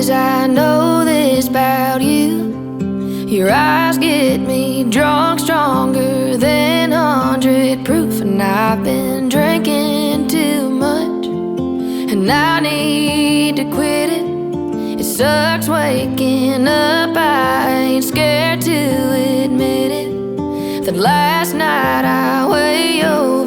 is I know this about you. Your eyes get me drunk, stronger than 100 proof. And I've been drinking too much, and I need to quit it. It sucks waking up, I ain't scared to admit it, that last night I way over